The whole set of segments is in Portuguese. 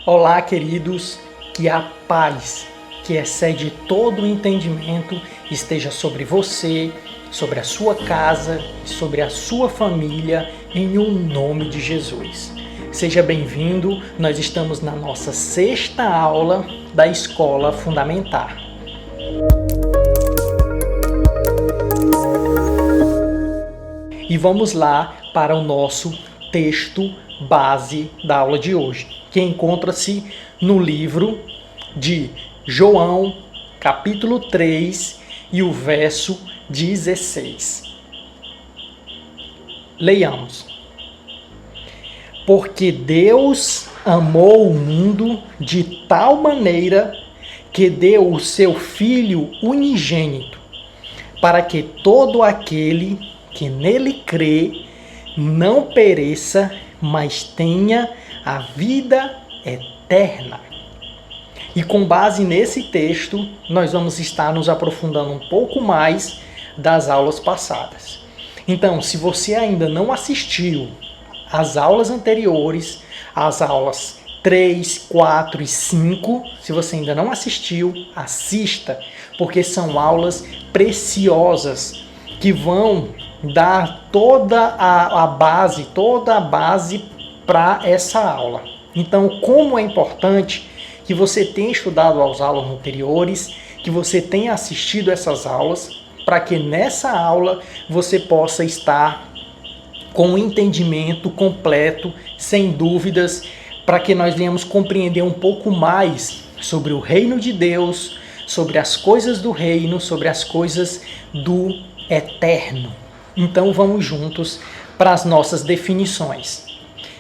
Olá, queridos, que a paz, que excede todo o entendimento, esteja sobre você, sobre a sua casa e sobre a sua família, em o nome de Jesus. Seja bem-vindo, nós estamos na nossa 6ª aula da Escola Fundamentar. E vamos lá para o nosso texto base da aula de hoje, que encontra-se no livro de João, capítulo 3 e o verso 16. Leiamos. Porque Deus amou o mundo de tal maneira que deu o seu Filho unigênito, para que todo aquele que nele crê não pereça, mas tenha a vida eterna. E com base nesse texto, nós vamos estar nos aprofundando um pouco mais das aulas passadas. Então, se você ainda não assistiu às aulas anteriores, às aulas 3, 4 e 5, se você ainda não assistiu, assista, porque são aulas preciosas que vão dar toda a base para essa aula. Então, como é importante que você tenha estudado as aulas anteriores, que você tenha assistido essas aulas, para que nessa aula você possa estar com um entendimento completo, sem dúvidas, para que nós venhamos compreender um pouco mais sobre o reino de Deus, sobre as coisas do reino, sobre as coisas do eterno. Então vamos juntos para as nossas definições.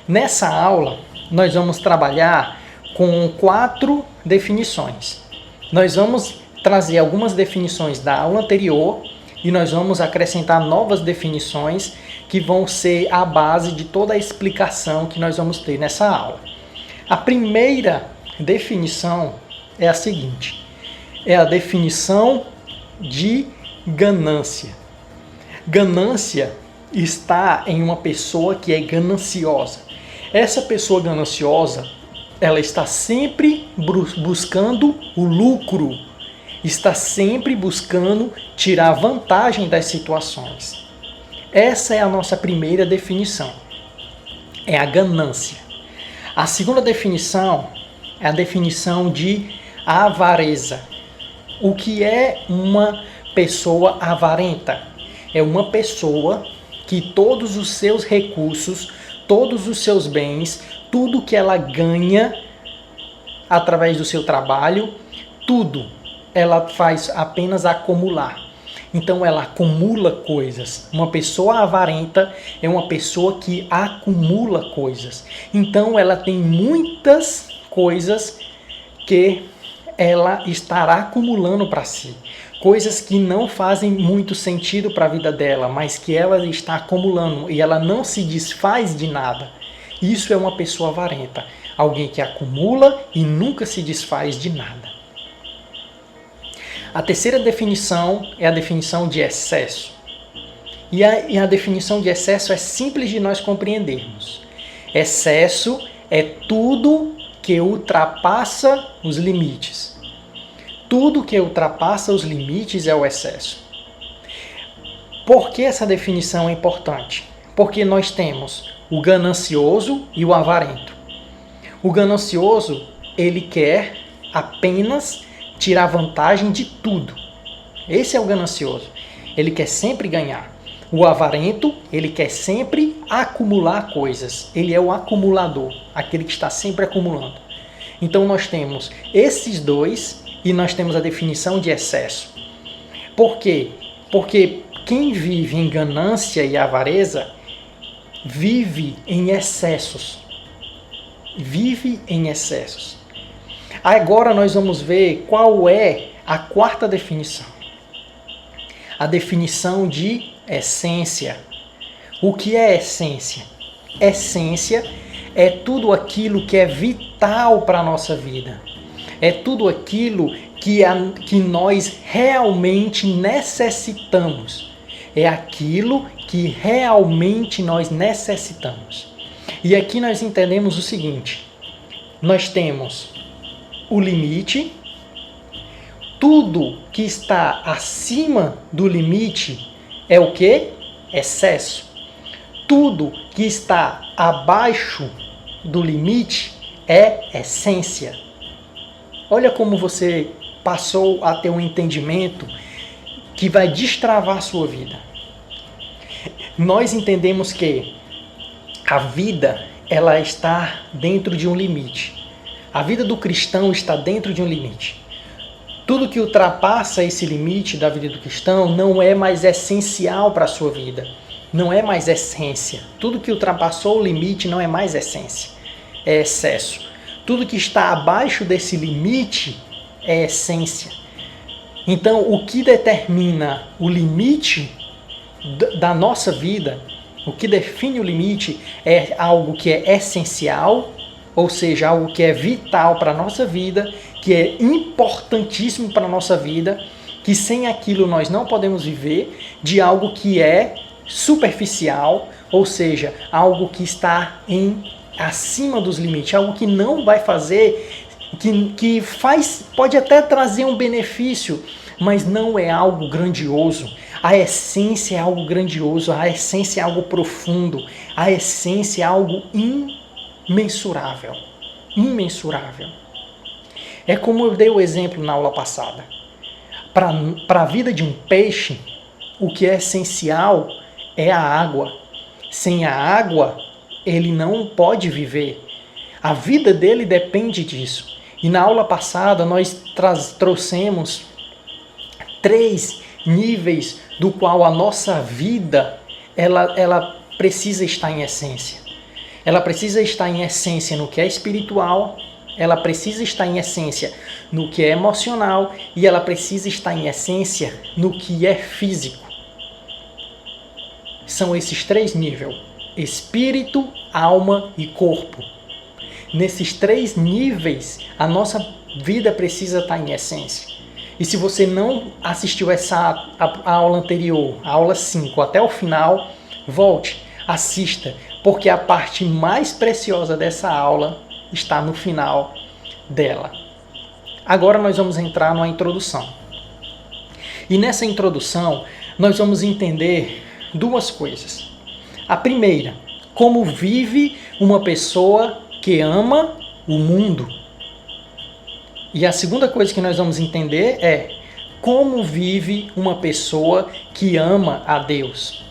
Nessa aula, nós vamos trabalhar com 4 definições. Nós vamos trazer algumas definições da aula anterior e nós vamos acrescentar novas definições que vão ser a base de toda a explicação que nós vamos ter nessa aula. A primeira definição é a seguinte: é a definição de ganância. Ganância está em uma pessoa que é gananciosa. Essa pessoa gananciosa, ela está sempre buscando o lucro, está sempre buscando tirar vantagem das situações. Essa é a nossa primeira definição, é a ganância. A segunda definição é a definição de avareza. O que é uma pessoa avarenta? É uma pessoa que todos os seus recursos, todos os seus bens, tudo que ela ganha através do seu trabalho, tudo ela faz apenas acumular. Então ela acumula coisas. Uma pessoa avarenta é uma pessoa que acumula coisas. Então ela tem muitas coisas que ela estará acumulando para si. Coisas que não fazem muito sentido para a vida dela, mas que ela está acumulando e ela não se desfaz de nada. Isso é uma pessoa avarenta. Alguém que acumula e nunca se desfaz de nada. A terceira definição é a definição de excesso. E a definição de excesso é simples de nós compreendermos. Excesso é tudo que ultrapassa os limites. Tudo que ultrapassa os limites é o excesso. Por que essa definição é importante? Porque nós temos o ganancioso e o avarento. O ganancioso, ele quer apenas tirar vantagem de tudo. Esse é o ganancioso. Ele quer sempre ganhar. O avarento, ele quer sempre acumular coisas. Ele é o acumulador, aquele que está sempre acumulando. Então nós temos esses dois e nós temos a definição de excesso. Por quê? Porque quem vive em ganância e avareza vive em excessos. Vive em excessos. Agora nós vamos ver qual é a 4ª definição. A definição de essência. O que é essência? Essência é tudo aquilo que é vital para a nossa vida. É tudo aquilo que nós realmente necessitamos. É aquilo que realmente nós necessitamos. E aqui nós entendemos o seguinte: nós temos o limite. Tudo que está acima do limite é o quê? Excesso. Tudo que está abaixo do limite é essência. Olha como você passou a ter um entendimento que vai destravar a sua vida. Nós entendemos que a vida, ela está dentro de um limite. A vida do cristão está dentro de um limite. Tudo que ultrapassa esse limite da vida do cristão não é mais essencial para a sua vida. Não é mais essência. Tudo que ultrapassou o limite não é mais essência. É excesso. Tudo que está abaixo desse limite é essência. Então, o que determina o limite da nossa vida, o que define o limite é algo que é essencial, ou seja, algo que é vital para a nossa vida, que é importantíssimo para a nossa vida, que sem aquilo nós não podemos viver, de algo que é superficial, ou seja, algo que está acima dos limites, algo que não vai fazer, pode até trazer um benefício, mas não é algo grandioso. A essência é algo grandioso, a essência é algo profundo, a essência é algo imensurável. Imensurável. É como eu dei o exemplo na aula passada. Para a vida de um peixe, o que é essencial é a água. Sem a água, ele não pode viver. A vida dele depende disso. E na aula passada nós trouxemos 3 níveis do qual a nossa vida ela precisa estar em essência. Ela precisa estar em essência no que é espiritual, ela precisa estar em essência no que é emocional e ela precisa estar em essência no que é físico. São esses 3 níveis: espírito, alma e corpo. Nesses 3 níveis, a nossa vida precisa estar em essência. E se você não assistiu a aula anterior, a aula 5, até o final, volte, assista, porque a parte mais preciosa dessa aula está no final dela. Agora nós vamos entrar numa introdução. E nessa introdução, nós vamos entender 2 coisas. A primeira, como vive uma pessoa que ama o mundo. E a segunda coisa que nós vamos entender é como vive uma pessoa que ama a Deus.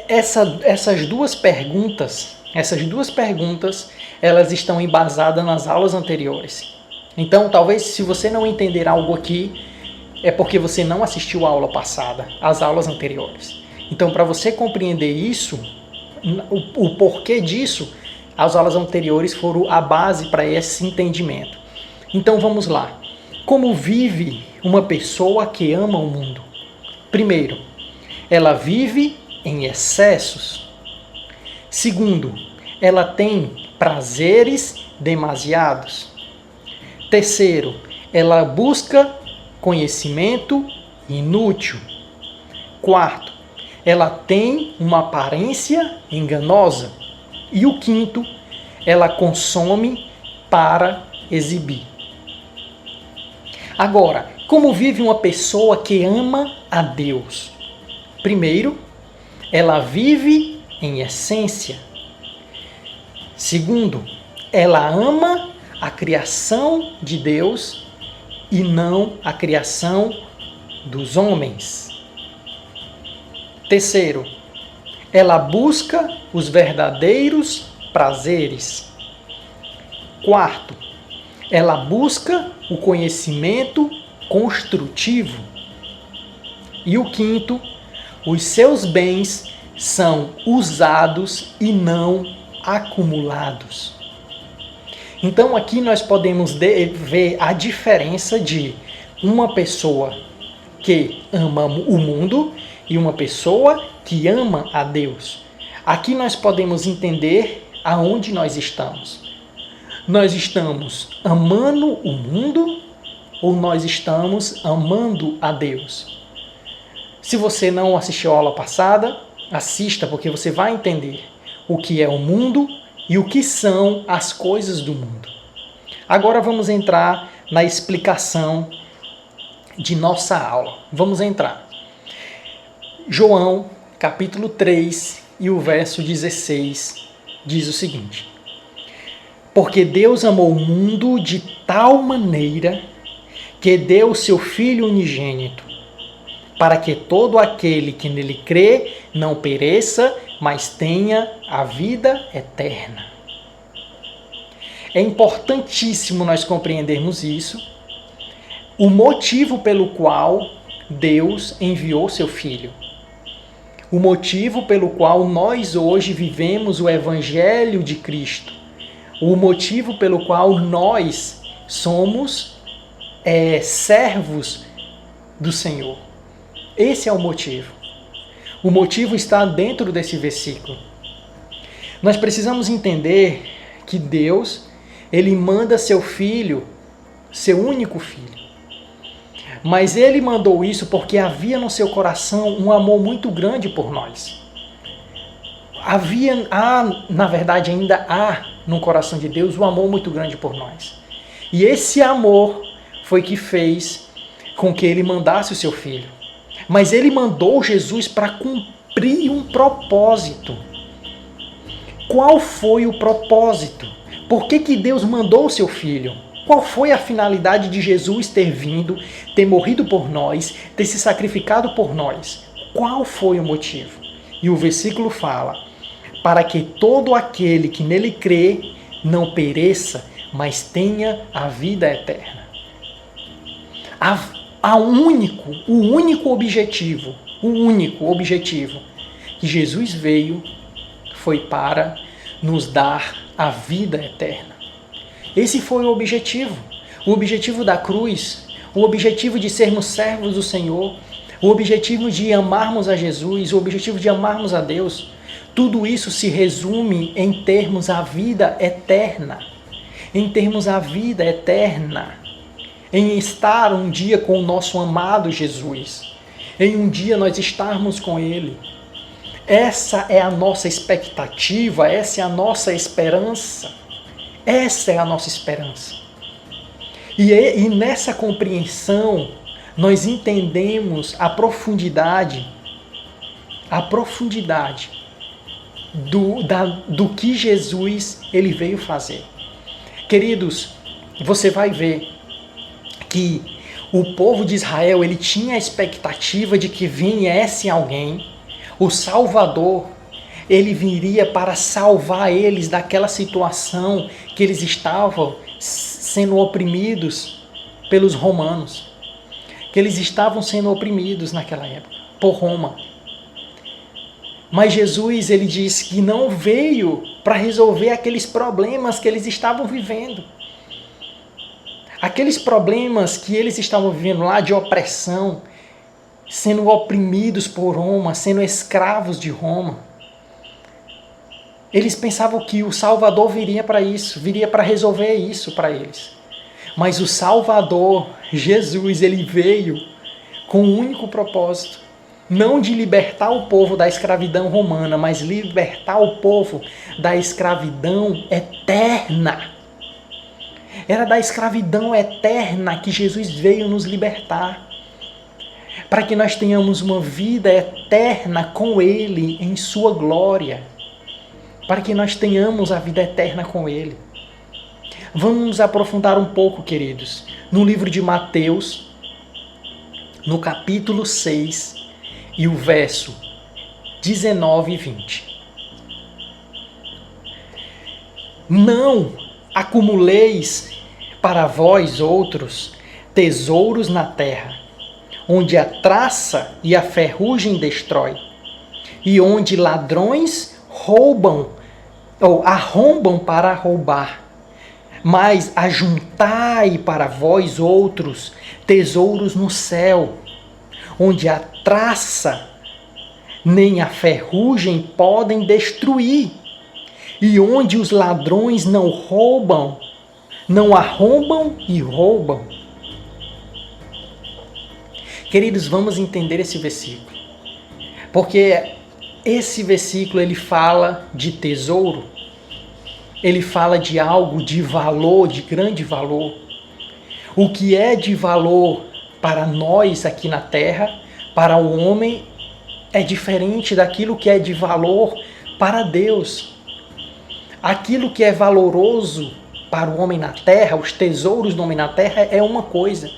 Essas duas perguntas, elas estão embasadas nas aulas anteriores. Então, talvez se você não entender algo aqui, é porque você não assistiu a aula passada, as aulas anteriores. Então, para você compreender isso, o porquê disso, as aulas anteriores foram a base para esse entendimento. Então vamos lá. Como vive uma pessoa que ama o mundo? Primeiro, ela vive em excessos. Segundo, ela tem prazeres demasiados. Terceiro, ela busca conhecimento inútil. Quarto, ela tem uma aparência enganosa. E o quinto, ela consome para exibir. Agora, como vive uma pessoa que ama a Deus? Primeiro, ela vive em essência. Segundo, ela ama a criação de Deus e não a criação dos homens. Terceiro, ela busca os verdadeiros prazeres. Quarto, ela busca o conhecimento construtivo. E o quinto, os seus bens são usados e não acumulados. Então aqui nós podemos ver a diferença de uma pessoa que ama o mundo e uma pessoa que ama a Deus. Aqui nós podemos entender aonde nós estamos. Nós estamos amando o mundo ou nós estamos amando a Deus? Se você não assistiu a aula passada, assista, porque você vai entender o que é o mundo e o que são as coisas do mundo. Agora vamos entrar na explicação de nossa aula. Vamos entrar. João, capítulo 3 e o verso 16 diz o seguinte: porque Deus amou o mundo de tal maneira que deu o seu Filho unigênito, para que todo aquele que nele crê não pereça, mas tenha a vida eterna. É importantíssimo nós compreendermos isso, o motivo pelo qual Deus enviou seu Filho. O motivo pelo qual nós hoje vivemos o Evangelho de Cristo. O motivo pelo qual nós somos servos do Senhor. Esse é o motivo. O motivo está dentro desse versículo. Nós precisamos entender que Deus, Ele manda seu Filho, seu único Filho. Mas Ele mandou isso porque havia no seu coração um amor muito grande por nós. Na verdade ainda há no coração de Deus um amor muito grande por nós. E esse amor foi que fez com que Ele mandasse o seu Filho. Mas Ele mandou Jesus para cumprir um propósito. Qual foi o propósito? Por que Deus mandou o seu Filho? Qual foi a finalidade de Jesus ter vindo, ter morrido por nós, ter se sacrificado por nós? Qual foi o motivo? E o versículo fala: para que todo aquele que nele crê não pereça, mas tenha a vida eterna. O único objetivo que Jesus veio foi para nos dar a vida eterna. Esse foi o objetivo da cruz, o objetivo de sermos servos do Senhor, o objetivo de amarmos a Jesus, o objetivo de amarmos a Deus. Tudo isso se resume em termos a vida eterna. Em termos a vida eterna. Em estar um dia com o nosso amado Jesus. Em um dia nós estarmos com Ele. Essa é a nossa expectativa, essa é a nossa esperança. Essa é a nossa esperança. E nessa compreensão, nós entendemos a profundidade do que Jesus ele veio fazer. Queridos, você vai ver que o povo de Israel ele tinha a expectativa de que viesse alguém, o Salvador, ele viria para salvar eles daquela situação que eles estavam sendo oprimidos pelos romanos, que eles estavam sendo oprimidos naquela época, por Roma. Mas Jesus, ele disse que não veio para resolver aqueles problemas que eles estavam vivendo. Aqueles problemas que eles estavam vivendo lá de opressão, sendo oprimidos por Roma, sendo escravos de Roma. Eles pensavam que o Salvador viria para isso, viria para resolver isso para eles. Mas o Salvador, Jesus, ele veio com um único propósito. Não de libertar o povo da escravidão romana, mas libertar o povo da escravidão eterna. Era da escravidão eterna que Jesus veio nos libertar. Para que nós tenhamos uma vida eterna com Ele em sua glória. Para que nós tenhamos a vida eterna com Ele. Vamos nos aprofundar um pouco, queridos, no livro de Mateus, no capítulo 6, e o verso 19 e 20. Não acumuleis para vós outros tesouros na terra, onde a traça e a ferrugem destrói, e onde ladrões roubam ou arrombam para roubar. Mas ajuntai para vós outros tesouros no céu, onde a traça nem a ferrugem podem destruir, e onde os ladrões não roubam, não arrombam e roubam. Queridos, vamos entender esse versículo, porque esse versículo ele fala de tesouro. ele fala de algo de valor, de grande valor. O que é de valor para nós aqui na Terra, para o homem, é diferente daquilo que é de valor para Deus. Aquilo que é valoroso para o homem na Terra, os tesouros do homem na Terra, é uma coisa.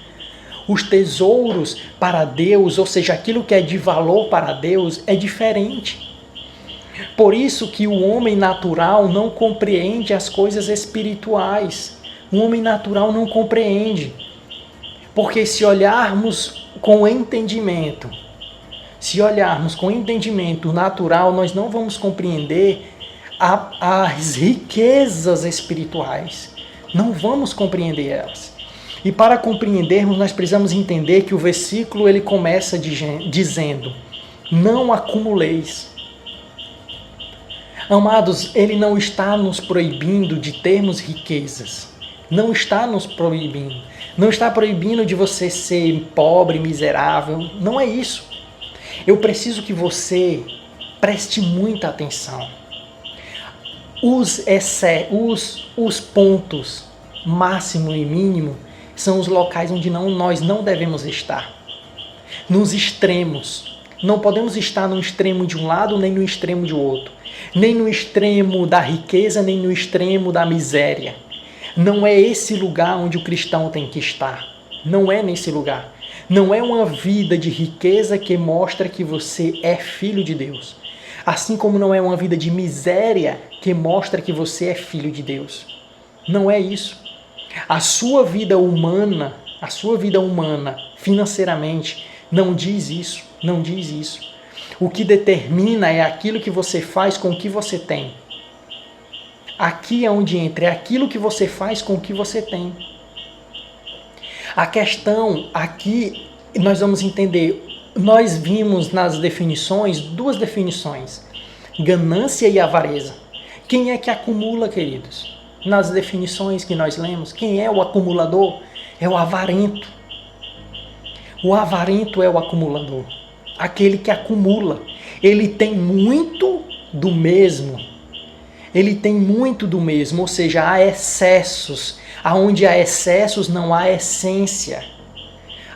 Os tesouros para Deus, ou seja, aquilo que é de valor para Deus, é diferente. Por isso que o homem natural não compreende as coisas espirituais. O homem natural não compreende. Porque se olharmos com entendimento, natural, nós não vamos compreender as riquezas espirituais. Não vamos compreender elas. E para compreendermos, nós precisamos entender que o versículo ele começa dizendo: não acumuleis. Amados, ele não está nos proibindo de termos riquezas. Não está nos proibindo. Não está proibindo de você ser pobre, miserável. Não é isso. Eu preciso que você preste muita atenção. Os pontos máximo e mínimo são os locais onde nós não devemos estar. Nos extremos. Não podemos estar no extremo de um lado, nem no extremo de outro. Nem no extremo da riqueza, nem no extremo da miséria. Não é esse lugar onde o cristão tem que estar. Não é nesse lugar. Não é uma vida de riqueza que mostra que você é filho de Deus. Assim como não é uma vida de miséria que mostra que você é filho de Deus. Não é isso. A sua vida humana financeiramente não diz isso, não diz isso. O que determina é aquilo que você faz com o que você tem. Aqui é onde entra, é aquilo que você faz com o que você tem. A questão aqui, nós vamos entender, nós vimos nas definições, 2 definições, ganância e avareza. Quem é que acumula, queridos? Nas definições que nós lemos, quem é o acumulador? É o avarento. O avarento é o acumulador. Aquele que acumula. Ele tem muito do mesmo. Ele tem muito do mesmo, ou seja, há excessos. Aonde há excessos não há essência.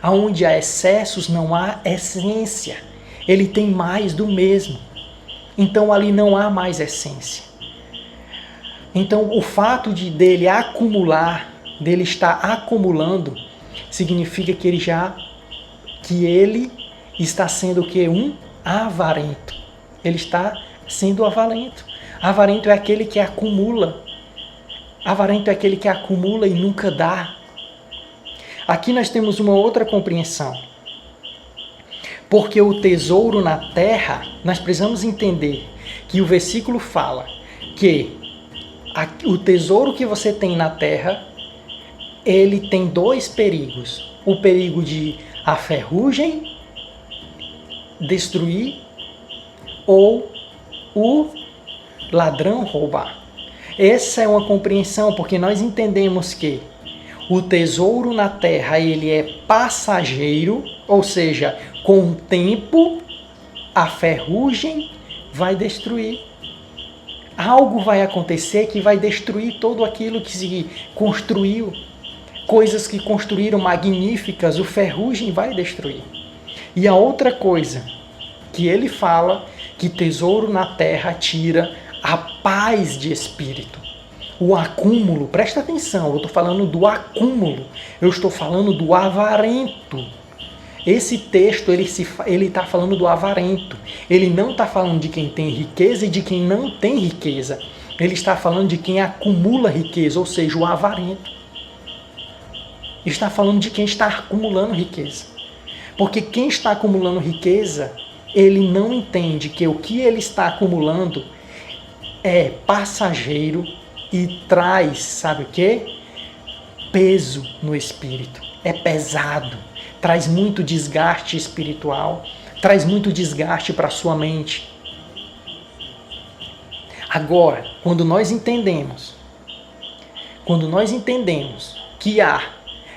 Aonde há excessos não há essência. Ele tem mais do mesmo. Então ali não há mais essência. Então o fato dele acumular, dele estar acumulando, significa que ele está sendo o quê? Um avarento. Ele está sendo avarento. Avarento é aquele que acumula. Avarento é aquele que acumula e nunca dá. Aqui nós temos uma outra compreensão. Porque o tesouro na terra, nós precisamos entender que o versículo fala que o tesouro que você tem na terra, ele tem 2 perigos. O perigo de a ferrugem destruir ou o ladrão roubar. Essa é uma compreensão, porque nós entendemos que o tesouro na terra ele é passageiro, ou seja, com o tempo a ferrugem vai destruir. Algo vai acontecer que vai destruir todo aquilo que se construiu. Coisas que construíram magníficas, o ferrugem vai destruir. E a outra coisa que ele fala, que tesouro na terra tira a paz de espírito. O acúmulo, presta atenção, eu estou falando do acúmulo, eu estou falando do avarento. Esse texto, ele está falando do avarento. Ele não está falando de quem tem riqueza e de quem não tem riqueza. Ele está falando de quem acumula riqueza, ou seja, o avarento. Está falando de quem está acumulando riqueza. Porque quem está acumulando riqueza, ele não entende que o que ele está acumulando é passageiro e traz, sabe o quê? Peso no espírito. É pesado. Traz muito desgaste espiritual. Traz muito desgaste para a sua mente. Agora, quando nós entendemos que há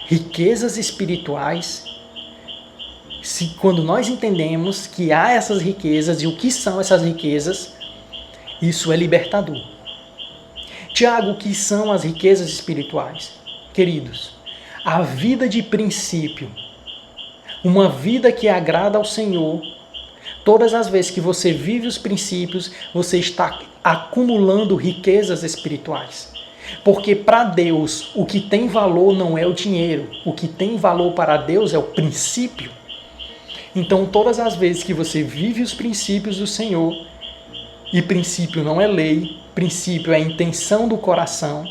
riquezas espirituais, quando nós entendemos que há essas riquezas e o que são essas riquezas, isso é libertador. Tiago, o que são as riquezas espirituais? Queridos, a vida de princípio, uma vida que agrada ao Senhor, todas as vezes que você vive os princípios, você está acumulando riquezas espirituais. Porque para Deus, o que tem valor não é o dinheiro. O que tem valor para Deus é o princípio. Então, todas as vezes que você vive os princípios do Senhor, e princípio não é lei, princípio é a intenção do coração.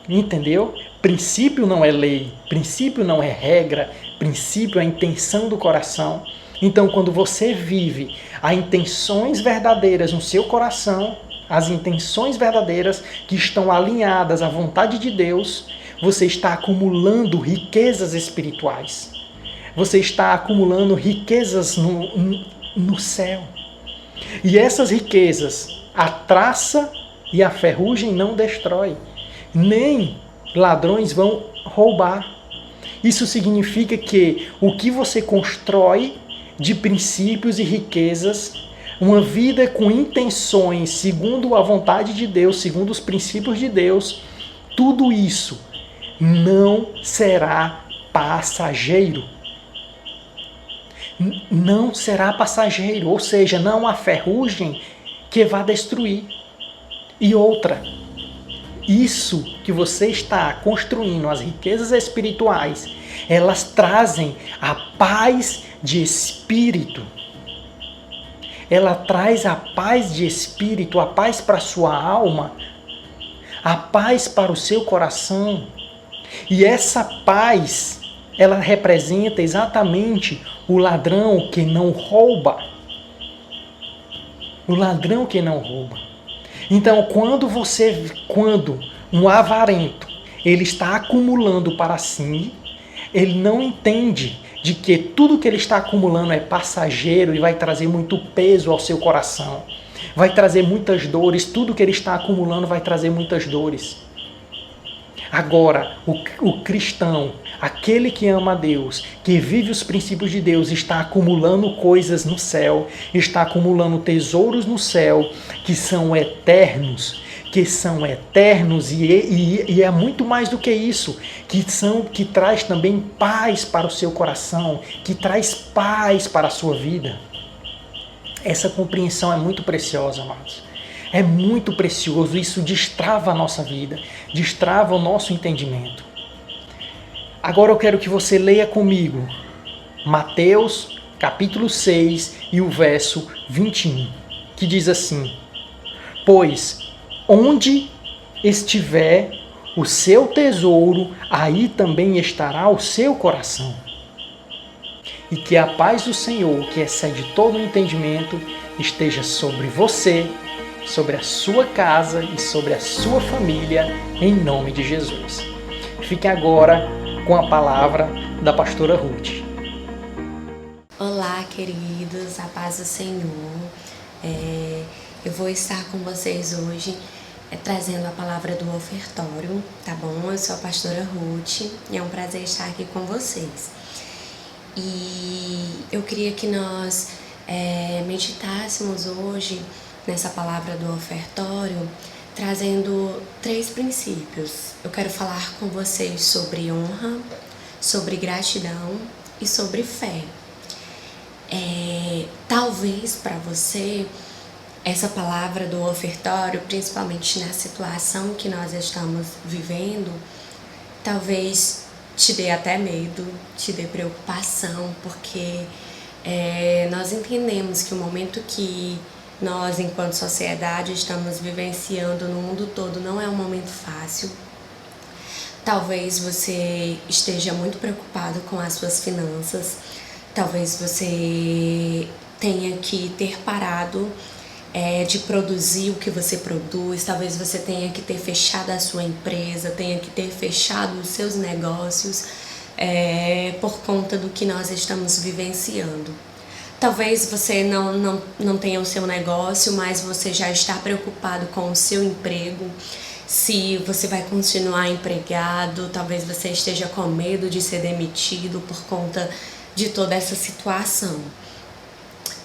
Entendeu? Princípio não é lei, princípio não é regra, princípio é a intenção do coração. Então, quando você vive as intenções verdadeiras no seu coração, as intenções verdadeiras que estão alinhadas à vontade de Deus, você está acumulando riquezas espirituais. Você está acumulando riquezas no céu. E essas riquezas, a traça e a ferrugem não destrói, nem ladrões vão roubar. Isso significa que o que você constrói de princípios e riquezas, uma vida com intenções segundo a vontade de Deus, segundo os princípios de Deus, tudo isso não será passageiro. Não será passageiro, ou seja, não há ferrugem que vá destruir. E outra, isso que você está construindo, as riquezas espirituais, elas trazem a paz de espírito. Ela traz a paz de espírito, a paz para a sua alma, a paz para o seu coração. E essa paz, ela representa exatamente o ladrão que não rouba. O ladrão que não rouba. Então, quando um avarento, ele está acumulando para si, ele não entende de que tudo que ele está acumulando é passageiro e vai trazer muito peso ao seu coração. Vai trazer muitas dores, tudo que ele está acumulando vai trazer muitas dores. Agora, o cristão, aquele que ama a Deus, que vive os princípios de Deus, está acumulando coisas no céu, está acumulando tesouros no céu, que são eternos e é muito mais do que isso, que traz também paz para o seu coração, que traz paz para a sua vida. Essa compreensão é muito preciosa, amados. É muito precioso, isso destrava a nossa vida, destrava o nosso entendimento. Agora eu quero que você leia comigo Mateus capítulo 6 e o verso 21, que diz assim: Pois onde estiver o seu tesouro, aí também estará o seu coração. E que a paz do Senhor, que excede todo o entendimento, esteja sobre você, sobre a sua casa e sobre a sua família, em nome de Jesus. Fique agora com a palavra da pastora Ruth. Olá, queridos, a paz do Senhor. Eu vou estar com vocês hoje trazendo a palavra do ofertório, tá bom? Eu sou a pastora Ruth e é um prazer estar aqui com vocês. E eu queria que nós meditássemos hoje nessa palavra do ofertório, trazendo 3 princípios. Eu quero falar com vocês sobre honra, sobre gratidão e sobre fé. Talvez para você essa palavra do ofertório, principalmente na situação que nós estamos vivendo, talvez te dê até medo, te dê preocupação, porque nós entendemos que o momento que nós, enquanto sociedade, estamos vivenciando no mundo todo não é um momento fácil. Talvez você esteja muito preocupado com as suas finanças, talvez você tenha que ter parado de produzir o que você produz, talvez você tenha que ter fechado a sua empresa, tenha que ter fechado os seus negócios por conta do que nós estamos vivenciando. Talvez você não tenha o seu negócio, mas você já está preocupado com o seu emprego, se você vai continuar empregado, talvez você esteja com medo de ser demitido por conta de toda essa situação.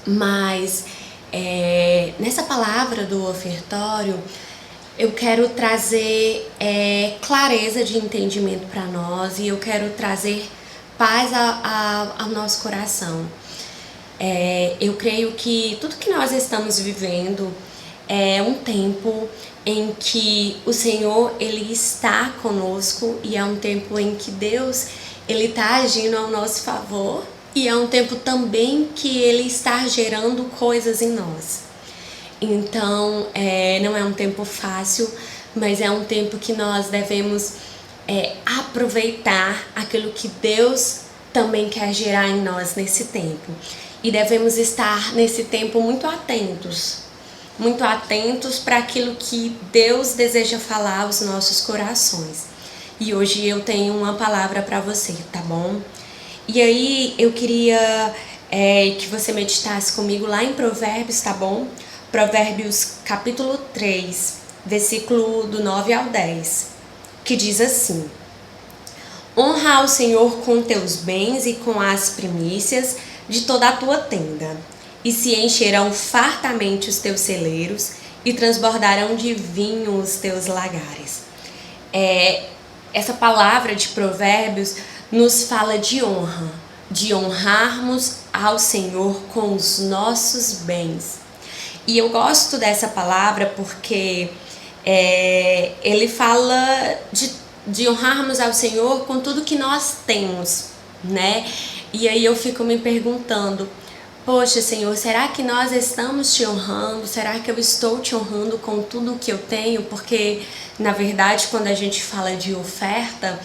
Mas nessa palavra do ofertório, eu quero trazer clareza de entendimento para nós e eu quero trazer paz ao nosso coração. Eu creio que tudo que nós estamos vivendo é um tempo em que o Senhor ele está conosco e é um tempo em que Deus ele está agindo ao nosso favor e é um tempo também que ele está gerando coisas em nós. Então, não é um tempo fácil, mas é um tempo que nós devemos aproveitar aquilo que Deus também quer gerar em nós nesse tempo. E devemos estar nesse tempo muito atentos para aquilo que Deus deseja falar aos nossos corações. E hoje eu tenho uma palavra para você, tá bom? E aí eu queria que você meditasse comigo lá em Provérbios, tá bom? Provérbios capítulo 3, versículo do 9 ao 10, que diz assim: Honra ao Senhor com teus bens e com as primícias de toda a tua tenda, e se encherão fartamente os teus celeiros, e transbordarão de vinho os teus lagares. Essa palavra de Provérbios nos fala de honra, de honrarmos ao Senhor com os nossos bens. E eu gosto dessa palavra porque ele fala de honrarmos ao Senhor com tudo que nós temos, né? E aí eu fico me perguntando, poxa, Senhor, será que nós estamos te honrando? Será que eu estou te honrando com tudo que eu tenho? Porque, na verdade, quando a gente fala de oferta,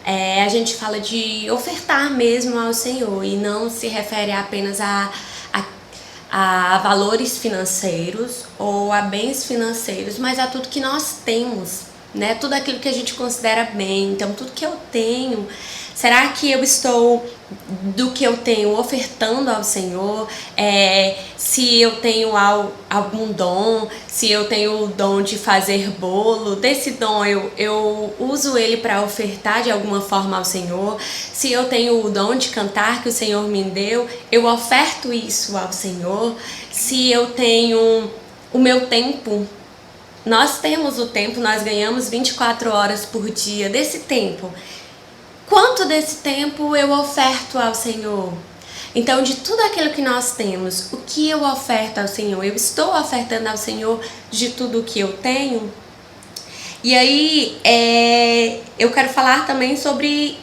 a gente fala de ofertar mesmo ao Senhor e não se refere apenas a valores financeiros ou a bens financeiros, mas a tudo que nós temos, né? Tudo aquilo que a gente considera bem. Então, tudo que eu tenho, será que eu estou do que eu tenho ofertando ao Senhor? Se eu tenho algum dom, se eu tenho o dom de fazer bolo, desse dom eu uso ele para ofertar de alguma forma ao Senhor. Se eu tenho o dom de cantar que o Senhor me deu, eu oferto isso ao Senhor. Se eu tenho o meu tempo, nós temos o tempo, nós ganhamos 24 horas por dia desse tempo. Quanto desse tempo eu oferto ao Senhor? Então, de tudo aquilo que nós temos, o que eu oferto ao Senhor? Eu estou ofertando ao Senhor de tudo o que eu tenho? E aí, eu quero falar também sobre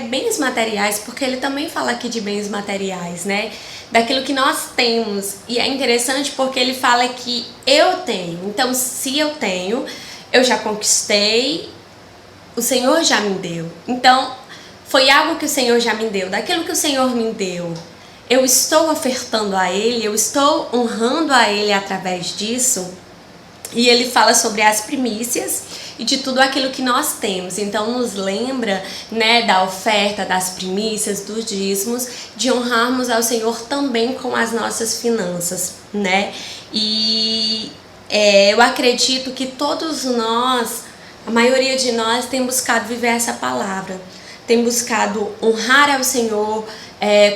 bens materiais, porque ele também fala aqui de bens materiais, né? Daquilo que nós temos. E é interessante porque ele fala que eu tenho. Então, se eu tenho, eu já conquistei, o Senhor já me deu. Então, foi algo que o Senhor já me deu. Daquilo que o Senhor me deu, eu estou ofertando a Ele, eu estou honrando a Ele através disso. E ele fala sobre as primícias e de tudo aquilo que nós temos. Então, nos lembra, né, da oferta, das primícias, dos dízimos, de honrarmos ao Senhor também com as nossas finanças, né? E eu acredito que todos nós, a maioria de nós, tem buscado viver essa palavra. Tem buscado honrar ao Senhor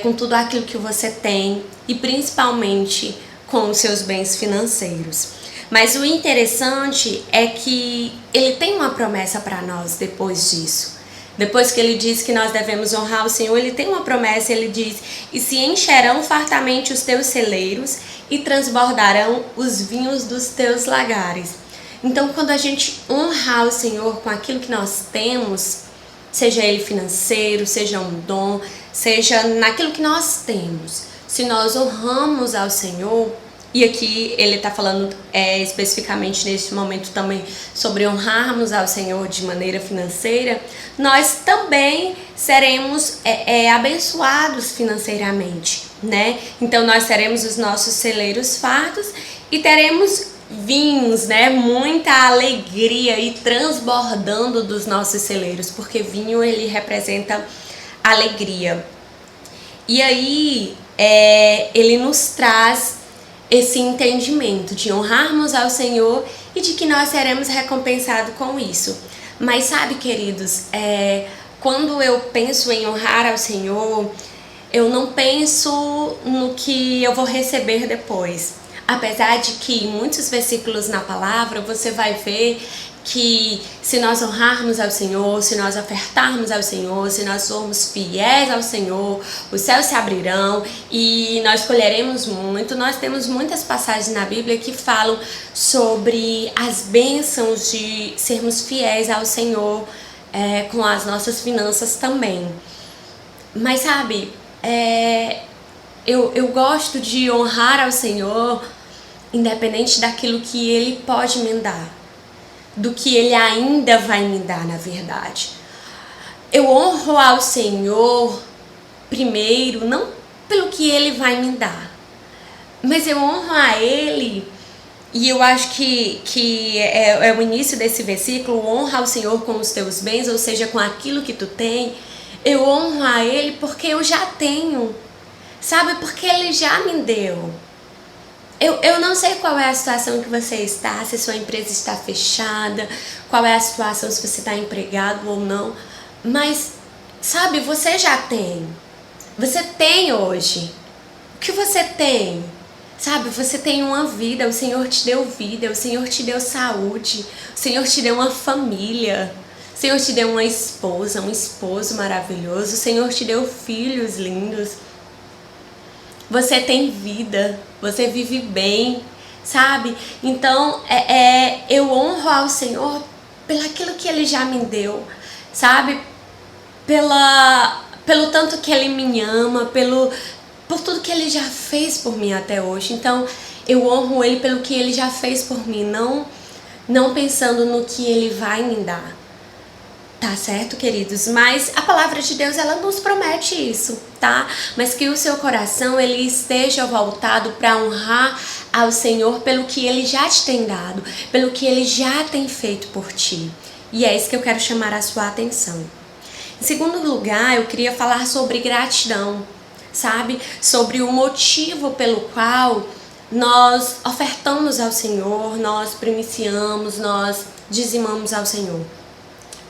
com tudo aquilo que você tem e principalmente com os seus bens financeiros. Mas o interessante é que ele tem uma promessa para nós depois disso. Depois que ele diz que nós devemos honrar o Senhor, ele tem uma promessa, ele diz: e se encherão fartamente os teus celeiros e transbordarão os vinhos dos teus lagares. Então, quando a gente honrar o Senhor com aquilo que nós temos, seja ele financeiro, seja um dom, seja naquilo que nós temos, se nós honramos ao Senhor, e aqui ele está falando especificamente neste momento também sobre honrarmos ao Senhor de maneira financeira, nós também seremos abençoados financeiramente, né? Então nós teremos os nossos celeiros fartos e teremos vinhos, né? Muita alegria e transbordando dos nossos celeiros, porque vinho ele representa alegria. E aí ele nos traz esse entendimento de honrarmos ao Senhor e de que nós seremos recompensados com isso. Mas sabe, queridos, quando eu penso em honrar ao Senhor, eu não penso no que eu vou receber depois. Apesar de que em muitos versículos na palavra você vai ver que se nós honrarmos ao Senhor, se nós ofertarmos ao Senhor, se nós formos fiéis ao Senhor, os céus se abrirão e nós colheremos muito. Nós temos muitas passagens na Bíblia que falam sobre as bênçãos de sermos fiéis ao Senhor, com as nossas finanças também. Mas sabe, eu gosto de honrar ao Senhor independente daquilo que Ele pode me dar, do que Ele ainda vai me dar, na verdade. Eu honro ao Senhor primeiro, não pelo que Ele vai me dar, mas eu honro a Ele, e eu acho que é o início desse versículo: honra ao Senhor com os teus bens, ou seja, com aquilo que tu tem. Eu honro a Ele porque eu já tenho, sabe? Porque Ele já me deu. Eu não sei qual é a situação que você está, se sua empresa está fechada, qual é a situação, se você está empregado ou não, mas, sabe, você já tem. Você tem hoje. O que você tem? Sabe, você tem uma vida, o Senhor te deu vida, o Senhor te deu saúde, o Senhor te deu uma família, o Senhor te deu uma esposa, um esposo maravilhoso, o Senhor te deu filhos lindos. Você tem vida, você vive bem, sabe? Então, eu honro ao Senhor pelaquilo que Ele já me deu, sabe? Pelo tanto que Ele me ama, por tudo que Ele já fez por mim até hoje. Então, eu honro Ele pelo que Ele já fez por mim, não pensando no que Ele vai me dar. Tá certo, queridos? Mas a palavra de Deus, ela nos promete isso, tá? Mas que o seu coração, ele esteja voltado para honrar ao Senhor pelo que Ele já te tem dado, pelo que Ele já tem feito por ti. E é isso que eu quero chamar a sua atenção. Em segundo lugar, eu queria falar sobre gratidão, sabe? Sobre o motivo pelo qual nós ofertamos ao Senhor, nós primiciamos, nós dizimamos ao Senhor.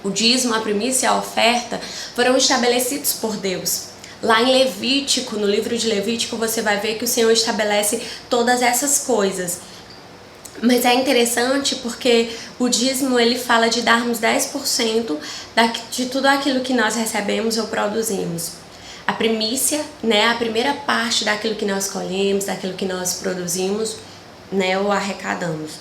O dízimo, a primícia e a oferta foram estabelecidos por Deus. Lá em Levítico, no livro de Levítico, você vai ver que o Senhor estabelece todas essas coisas. Mas é interessante porque o dízimo, ele fala de darmos 10% de tudo aquilo que nós recebemos ou produzimos. A primícia, né, a primeira parte daquilo que nós colhemos, daquilo que nós produzimos, né, ou arrecadamos.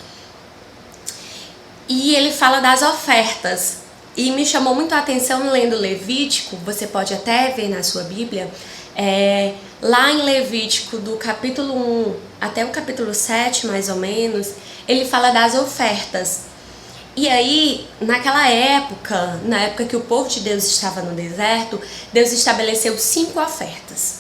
E ele fala das ofertas. E me chamou muito a atenção lendo Levítico, você pode até ver na sua Bíblia, lá em Levítico, do capítulo 1 até o capítulo 7, mais ou menos, ele fala das ofertas. E aí, naquela época, na época que o povo de Deus estava no deserto, Deus estabeleceu 5 ofertas.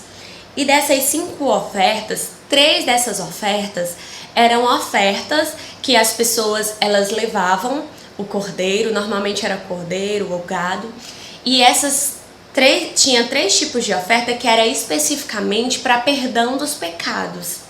E dessas 5 ofertas, 3 dessas ofertas eram ofertas que as pessoas, elas levavam o cordeiro, normalmente era cordeiro ou gado, e tinha 3 tipos de oferta que era especificamente para perdão dos pecados.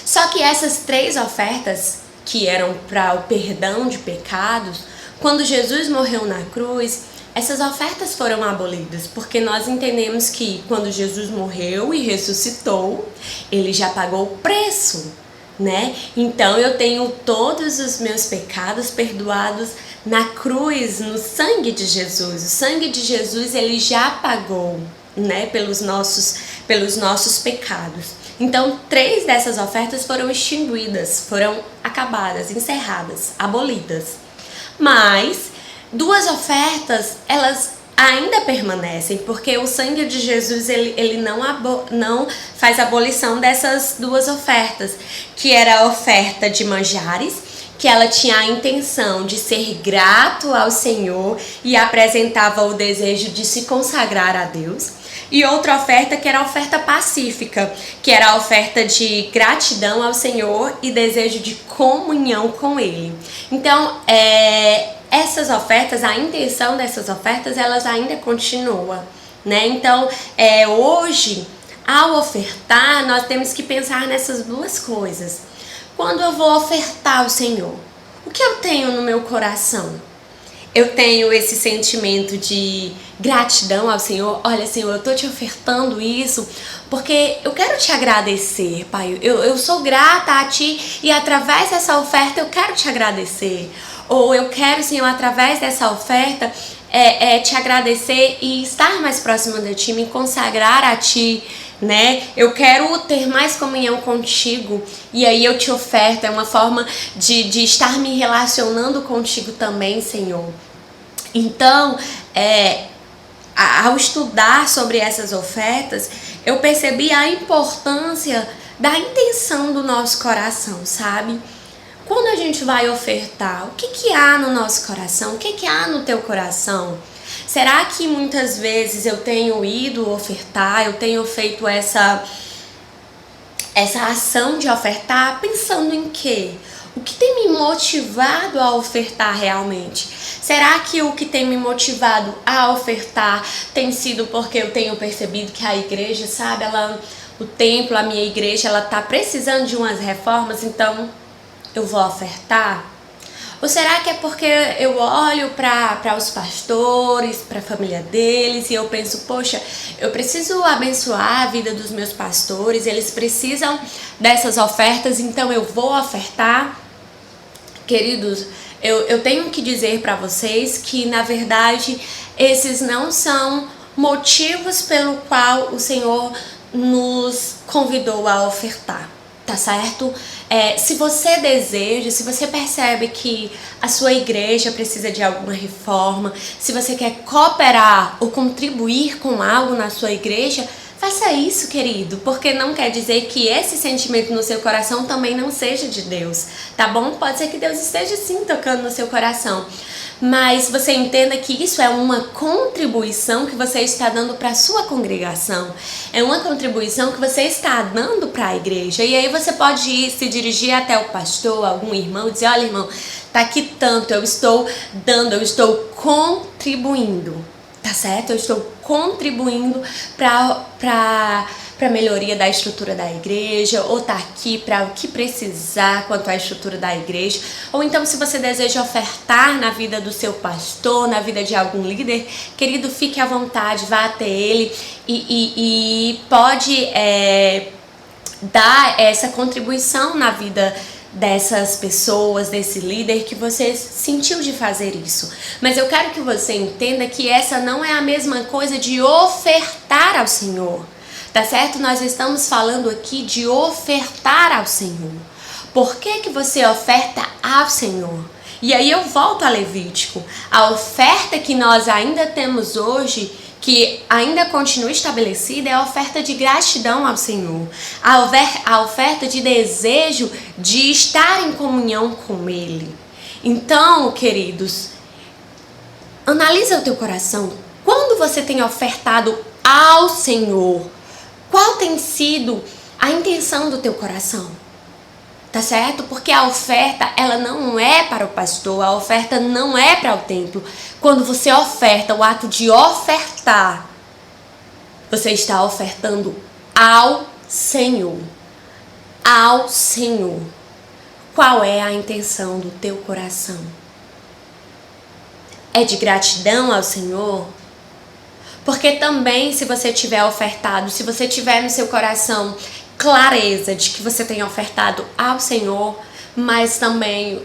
Só que essas 3 ofertas que eram para o perdão de pecados, quando Jesus morreu na cruz, essas ofertas foram abolidas, porque nós entendemos que quando Jesus morreu e ressuscitou, Ele já pagou o preço, né? Então eu tenho todos os meus pecados perdoados na cruz, no sangue de Jesus. O sangue de Jesus, ele já pagou, né, pelos nossos pecados. Então 3 dessas ofertas foram extinguidas, foram acabadas, encerradas, abolidas. Mas 2 ofertas, elas ainda permanecem, porque o sangue de Jesus, ele não faz abolição dessas 2 ofertas, que era a oferta de manjares, que ela tinha a intenção de ser grato ao Senhor e apresentava o desejo de se consagrar a Deus, e outra oferta que era a oferta pacífica, que era a oferta de gratidão ao Senhor e desejo de comunhão com Ele. Então, essas ofertas, a intenção dessas ofertas, elas ainda continuam, né? Então, hoje, ao ofertar, nós temos que pensar nessas 2 coisas. Quando eu vou ofertar ao Senhor, o que eu tenho no meu coração? Eu tenho esse sentimento de gratidão ao Senhor. Olha, Senhor, eu tô te ofertando isso porque eu quero te agradecer, Pai. Eu sou grata a Ti e através dessa oferta eu quero te agradecer. Ou eu quero, Senhor, através dessa oferta te agradecer e estar mais próximo de Ti, me consagrar a Ti, né? Eu quero ter mais comunhão contigo e aí eu te oferto. É uma forma de estar me relacionando contigo também, Senhor. Então, ao estudar sobre essas ofertas, eu percebi a importância da intenção do nosso coração, sabe? Quando a gente vai ofertar, o que há no nosso coração? O que há no teu coração? Será que muitas vezes eu tenho ido ofertar, eu tenho feito essa ação de ofertar pensando em quê? O que tem me motivado a ofertar realmente? Será que o que tem me motivado a ofertar tem sido porque eu tenho percebido que a igreja, sabe, o templo, a minha igreja, ela tá precisando de umas reformas, então eu vou ofertar? Ou será que é porque eu olho para os pastores, para a família deles e eu penso, poxa, eu preciso abençoar a vida dos meus pastores, eles precisam dessas ofertas, então eu vou ofertar? Queridos, eu tenho que dizer para vocês que, na verdade, esses não são motivos pelo qual o Senhor nos convidou a ofertar. Tá certo? Se você deseja, se você percebe que a sua igreja precisa de alguma reforma, se você quer cooperar ou contribuir com algo na sua igreja, faça isso, querido, porque não quer dizer que esse sentimento no seu coração também não seja de Deus, tá bom? Pode ser que Deus esteja sim tocando no seu coração, mas você entenda que isso é uma contribuição que você está dando para a sua congregação, é uma contribuição que você está dando para a igreja, e aí você pode ir se dirigir até o pastor, algum irmão, e dizer, olha, irmão, tá aqui tanto, eu estou dando, eu estou contribuindo. Tá certo? Eu estou contribuindo para a melhoria da estrutura da igreja, ou tá aqui para o que precisar quanto à estrutura da igreja. Ou então, se você deseja ofertar na vida do seu pastor, na vida de algum líder, querido, fique à vontade, vá até ele e pode dar essa contribuição na vida dessas pessoas, desse líder, que você sentiu de fazer isso. Mas eu quero que você entenda que essa não é a mesma coisa de ofertar ao Senhor, tá certo? Nós estamos falando aqui de ofertar ao Senhor. Por que você oferta ao Senhor? E aí eu volto a Levítico. A oferta que nós ainda temos hoje, que ainda continua estabelecida, é a oferta de gratidão ao Senhor, a oferta de desejo de estar em comunhão com Ele. Então, queridos, analisa o teu coração. Quando você tem ofertado ao Senhor, qual tem sido a intenção do teu coração? Tá certo? Porque a oferta, ela não é para o pastor, a oferta não é para o templo. Quando você oferta, o ato de ofertar, você está ofertando ao Senhor. Ao Senhor. Qual é a intenção do teu coração? É de gratidão ao Senhor? Porque também, se você tiver ofertado, se você tiver no seu coração clareza de que você tem ofertado ao Senhor, mas também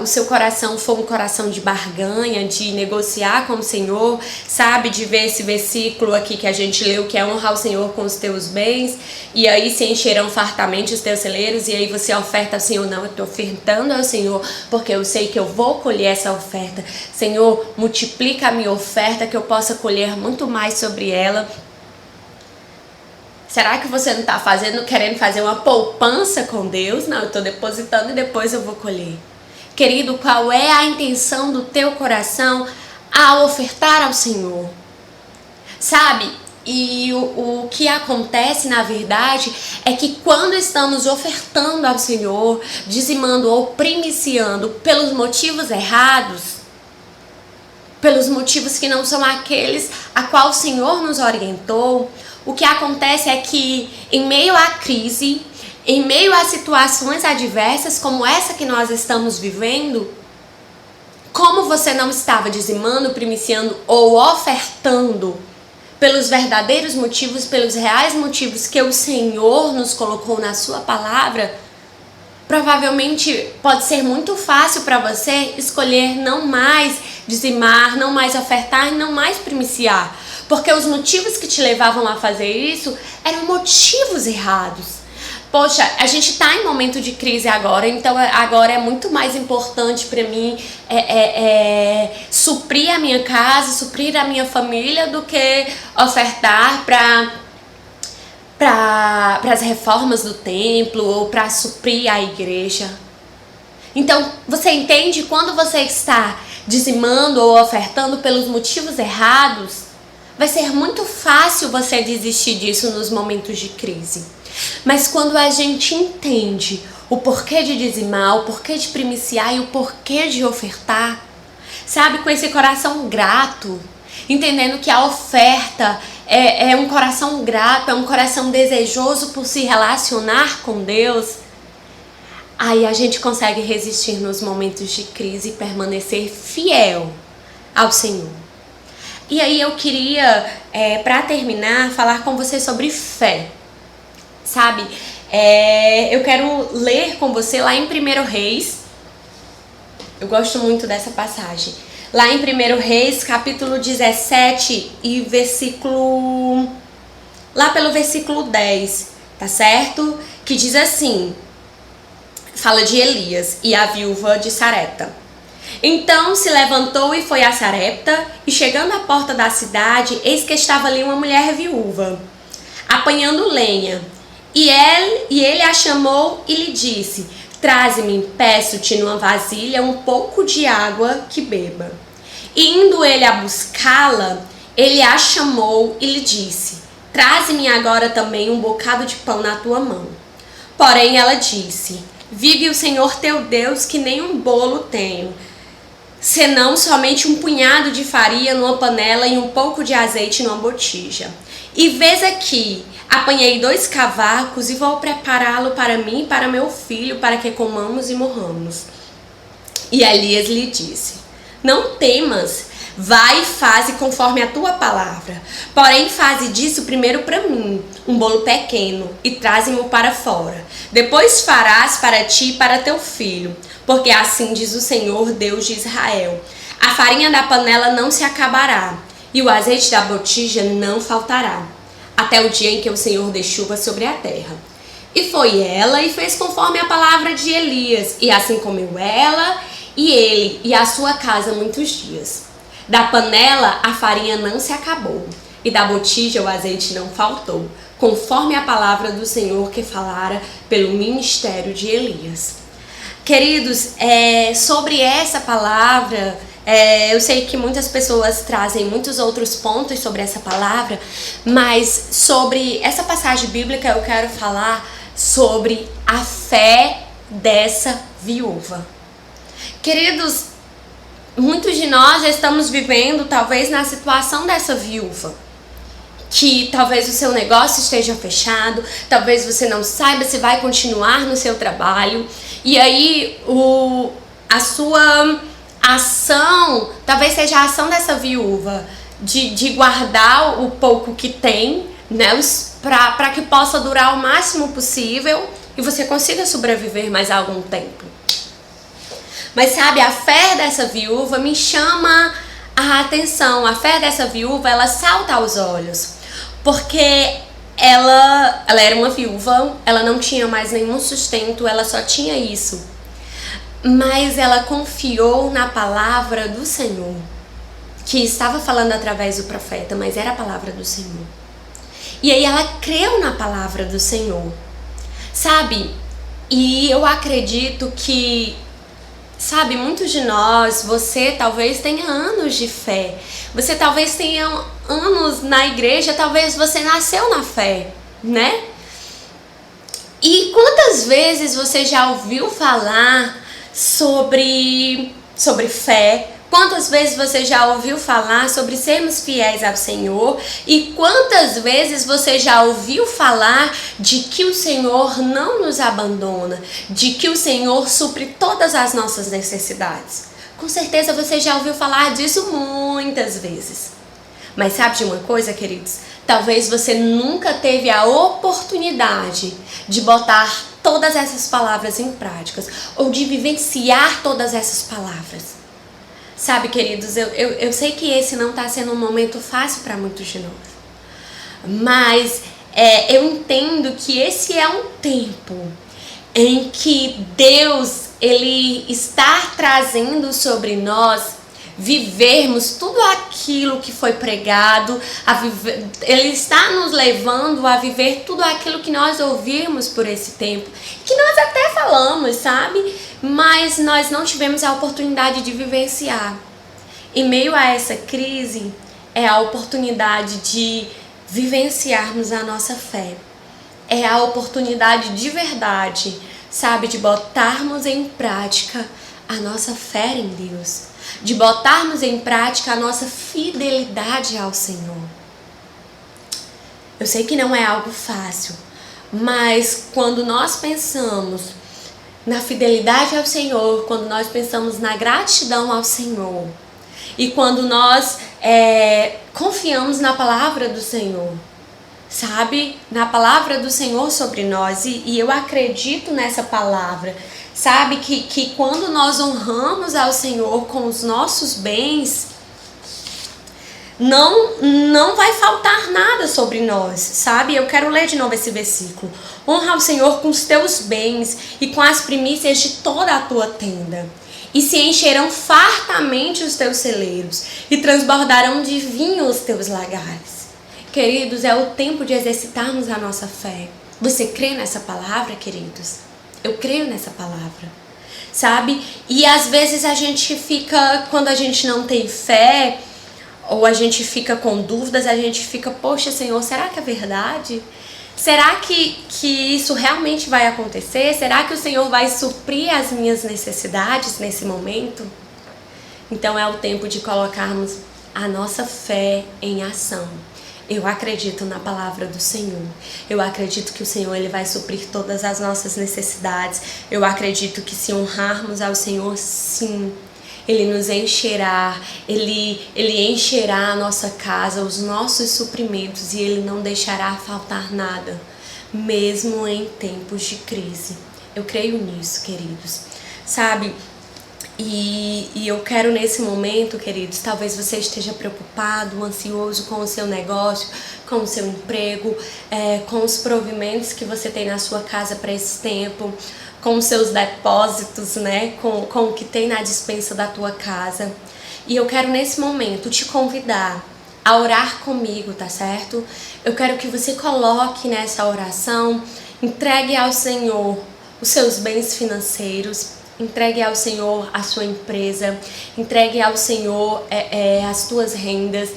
o seu coração for um coração de barganha, de negociar com o Senhor, sabe, de ver esse versículo aqui que a gente leu, que é honrar o Senhor com os teus bens, e aí se encherão fartamente os teus celeiros, e aí você oferta ao Senhor. Não, eu estou ofertando ao Senhor, porque eu sei que eu vou colher essa oferta. Senhor, multiplica a minha oferta, que eu possa colher muito mais sobre ela. Será que você não está querendo fazer uma poupança com Deus? Não, eu estou depositando e depois eu vou colher. Querido, qual é a intenção do teu coração ao ofertar ao Senhor? Sabe? E o que acontece, na verdade, é que quando estamos ofertando ao Senhor, dizimando ou primiciando pelos motivos errados, pelos motivos que não são aqueles a qual o Senhor nos orientou, o que acontece é que, em meio à crise, em meio a situações adversas como essa que nós estamos vivendo, como você não estava dizimando, primiciando ou ofertando pelos verdadeiros motivos, pelos reais motivos que o Senhor nos colocou na sua palavra, provavelmente pode ser muito fácil para você escolher não mais dizimar, não mais ofertar, não mais primiciar. Porque os motivos que te levavam a fazer isso eram motivos errados. Poxa, a gente está em momento de crise agora, então agora é muito mais importante para mim suprir a minha casa, suprir a minha família, do que ofertar para as reformas do templo ou para suprir a igreja. Então, você entende, quando você está dizimando ou ofertando pelos motivos errados, vai ser muito fácil você desistir disso nos momentos de crise. Mas quando a gente entende o porquê de dizimar, o porquê de primiciar e o porquê de ofertar, sabe, com esse coração grato, entendendo que a oferta é um coração grato, é um coração desejoso por se relacionar com Deus, aí a gente consegue resistir nos momentos de crise e permanecer fiel ao Senhor. E aí eu queria, para terminar, falar com você sobre fé. Sabe, eu quero ler com você lá em 1 Reis. Eu gosto muito dessa passagem. Lá em 1 Reis, capítulo 17 e versículo... lá pelo versículo 10, tá certo? Que diz assim, fala de Elias e a viúva de Sarepta. Então se levantou e foi a Sarepta, e chegando à porta da cidade, eis que estava ali uma mulher viúva, apanhando lenha. E ele a chamou e lhe disse, traze-me, peço-te numa vasilha um pouco de água que beba. E indo ele a buscá-la, ele a chamou e lhe disse, traze-me agora também um bocado de pão na tua mão. Porém ela disse, vive o Senhor teu Deus que nem um bolo tenho, senão somente um punhado de farinha numa panela e um pouco de azeite numa botija. E vês aqui, apanhei 2 cavacos e vou prepará-lo para mim e para meu filho, para que comamos e morramos. E Elias lhe disse, não temas, vai e faze conforme a tua palavra. Porém faze disso primeiro para mim, um bolo pequeno, e traze-mo para fora. Depois farás para ti e para teu filho, porque assim diz o Senhor, Deus de Israel, a farinha da panela não se acabará, e o azeite da botija não faltará, até o dia em que o Senhor dê chuva sobre a terra. E foi ela e fez conforme a palavra de Elias, e assim comeu ela e ele e a sua casa muitos dias. Da panela a farinha não se acabou, e da botija o azeite não faltou, conforme a palavra do Senhor que falara pelo ministério de Elias. Queridos, sobre essa palavra, eu sei que muitas pessoas trazem muitos outros pontos sobre essa palavra, mas sobre essa passagem bíblica eu quero falar sobre a fé dessa viúva. Queridos, muitos de nós estamos vivendo talvez na situação dessa viúva, que talvez o seu negócio esteja fechado, talvez você não saiba se vai continuar no seu trabalho, e aí a sua ação, talvez seja a ação dessa viúva, de guardar o pouco que tem, né, para que possa durar o máximo possível e você consiga sobreviver mais algum tempo. Mas sabe, a fé dessa viúva me chama a atenção. A fé dessa viúva, ela salta aos olhos, porque ela era uma viúva, ela não tinha mais nenhum sustento, ela só tinha isso. Mas ela confiou na palavra do Senhor, que estava falando através do profeta, mas era a palavra do Senhor. E aí ela creu na palavra do Senhor, sabe? E eu acredito que, sabe, muitos de nós, você talvez tenha anos de fé, você talvez tenha anos na igreja, talvez você nasceu na fé, né? E quantas vezes você já ouviu falar sobre fé? Quantas vezes você já ouviu falar sobre sermos fiéis ao Senhor? E quantas vezes você já ouviu falar de que o Senhor não nos abandona, de que o Senhor supre todas as nossas necessidades? Com certeza você já ouviu falar disso muitas vezes. Mas sabe de uma coisa, queridos? Talvez você nunca teve a oportunidade de botar todas essas palavras em práticas ou de vivenciar todas essas palavras. Sabe, queridos, eu sei que esse não está sendo um momento fácil para muitos de nós. Mas eu entendo que esse é um tempo em que Deus, Ele está trazendo sobre nós vivermos tudo aquilo que foi pregado, Ele está nos levando a viver tudo aquilo que nós ouvimos por esse tempo, que nós até falamos, sabe? Mas nós não tivemos a oportunidade de vivenciar. Em meio a essa crise, é a oportunidade de vivenciarmos a nossa fé. É a oportunidade de verdade, sabe? De botarmos em prática a nossa fé em Deus. De botarmos em prática a nossa fidelidade ao Senhor. Eu sei que não é algo fácil, mas quando nós pensamos na fidelidade ao Senhor, quando nós pensamos na gratidão ao Senhor, e quando nós confiamos na palavra do Senhor, sabe? Na palavra do Senhor sobre nós, e eu acredito nessa palavra. Sabe que quando nós honramos ao Senhor com os nossos bens, não vai faltar nada sobre nós, sabe? Eu quero ler de novo esse versículo. Honra ao Senhor com os teus bens e com as primícias de toda a tua tenda. E se encherão fartamente os teus celeiros e transbordarão de vinho os teus lagares. Queridos, é o tempo de exercitarmos a nossa fé. Você crê nessa palavra, queridos? Eu creio nessa palavra, sabe? E às vezes a gente fica, quando a gente não tem fé, ou a gente fica com dúvidas, a gente fica, poxa, Senhor, será que é verdade? Será que isso realmente vai acontecer? Será que o Senhor vai suprir as minhas necessidades nesse momento? Então é o tempo de colocarmos a nossa fé em ação. Eu acredito na palavra do Senhor. Eu acredito que o Senhor ele vai suprir todas as nossas necessidades. Eu acredito que se honrarmos ao Senhor, sim, Ele nos encherá. Ele encherá a nossa casa, os nossos suprimentos, e Ele não deixará faltar nada, mesmo em tempos de crise. Eu creio nisso, queridos. Sabe? E eu quero nesse momento, queridos, talvez você esteja preocupado, ansioso com o seu negócio, com o seu emprego, com os provimentos que você tem na sua casa para esse tempo, com os seus depósitos, né? Com o que tem na despensa da tua casa. E eu quero nesse momento te convidar a orar comigo, tá certo? Eu quero que você coloque nessa oração, entregue ao Senhor os seus bens financeiros, entregue ao Senhor a sua empresa, entregue ao Senhor as tuas rendas,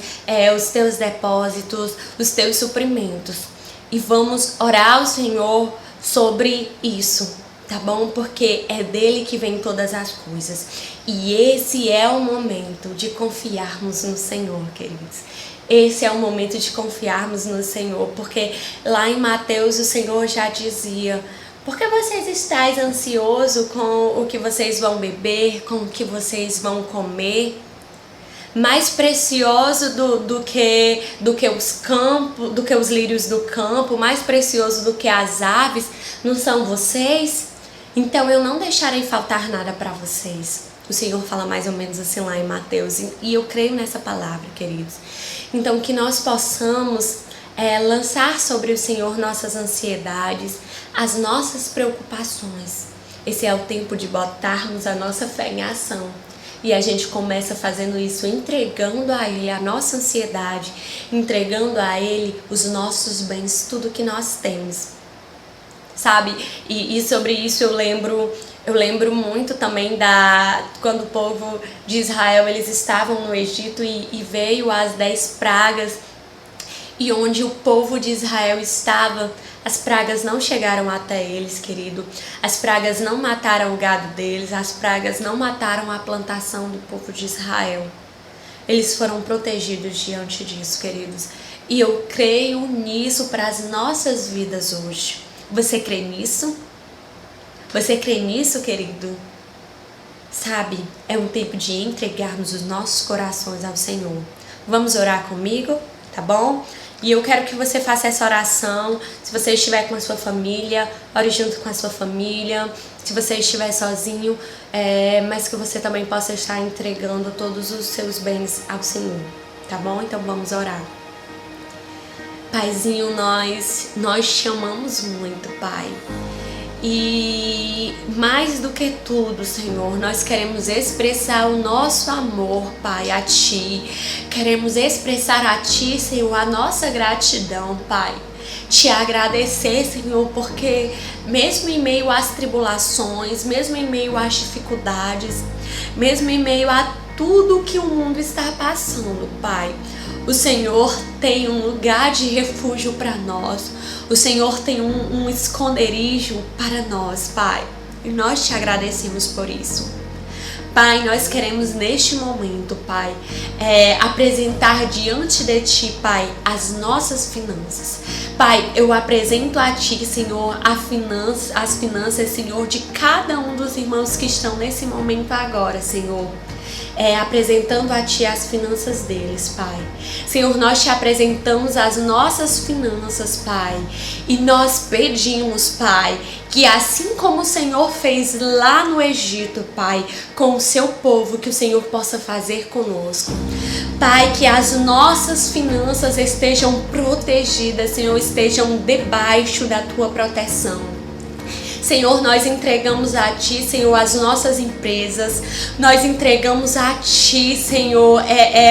os teus depósitos, os teus suprimentos. E vamos orar ao Senhor sobre isso, tá bom? Porque é dele que vem todas as coisas. E esse é o momento de confiarmos no Senhor, queridos. Esse é o momento de confiarmos no Senhor, porque lá em Mateus o Senhor já dizia: por que vocês estáis ansiosos com o que vocês vão beber, com o que vocês vão comer? Mais precioso do que os lírios do campo, mais precioso do que as aves, não são vocês? Então eu não deixarei faltar nada para vocês. O Senhor fala mais ou menos assim lá em Mateus, e eu creio nessa palavra, queridos. Então que nós possamos lançar sobre o Senhor nossas ansiedades, as nossas preocupações. Esse é o tempo de botarmos a nossa fé em ação. E a gente começa fazendo isso, entregando a Ele a nossa ansiedade, entregando a Ele os nossos bens, tudo que nós temos. Sabe? E sobre isso eu lembro muito também quando o povo de Israel, eles estavam no Egito e veio as 10 pragas. E onde o povo de Israel estava, as pragas não chegaram até eles, querido. As pragas não mataram o gado deles, as pragas não mataram a plantação do povo de Israel. Eles foram protegidos diante disso, queridos. E eu creio nisso para as nossas vidas hoje. Você crê nisso? Você crê nisso, querido? Sabe, é um tempo de entregarmos os nossos corações ao Senhor. Vamos orar comigo, tá bom? E eu quero que você faça essa oração. Se você estiver com a sua família, ore junto com a sua família. Se você estiver sozinho, mas que você também possa estar entregando todos os seus bens ao Senhor, tá bom? Então vamos orar. Paizinho, nós te amamos muito, Pai. E mais do que tudo, Senhor, nós queremos expressar o nosso amor, Pai, a Ti. Queremos expressar a Ti, Senhor, a nossa gratidão, Pai. Te agradecer, Senhor, porque mesmo em meio às tribulações, mesmo em meio às dificuldades, mesmo em meio a tudo que o mundo está passando, Pai, o Senhor tem um lugar de refúgio para nós. O Senhor tem um esconderijo para nós, Pai. E nós te agradecemos por isso. Pai, nós queremos neste momento, Pai, apresentar diante de Ti, Pai, as nossas finanças. Pai, eu apresento a Ti, Senhor, as finanças, Senhor, de cada um dos irmãos que estão nesse momento agora, Senhor. Apresentando a Ti as finanças deles, Pai. Senhor, nós Te apresentamos as nossas finanças, Pai. E nós pedimos, Pai, que assim como o Senhor fez lá no Egito, Pai, com o Seu povo, que o Senhor possa fazer conosco. Pai, que as nossas finanças estejam protegidas, Senhor, estejam debaixo da Tua proteção. Senhor, nós entregamos a Ti, Senhor, as nossas empresas, nós entregamos a Ti, Senhor,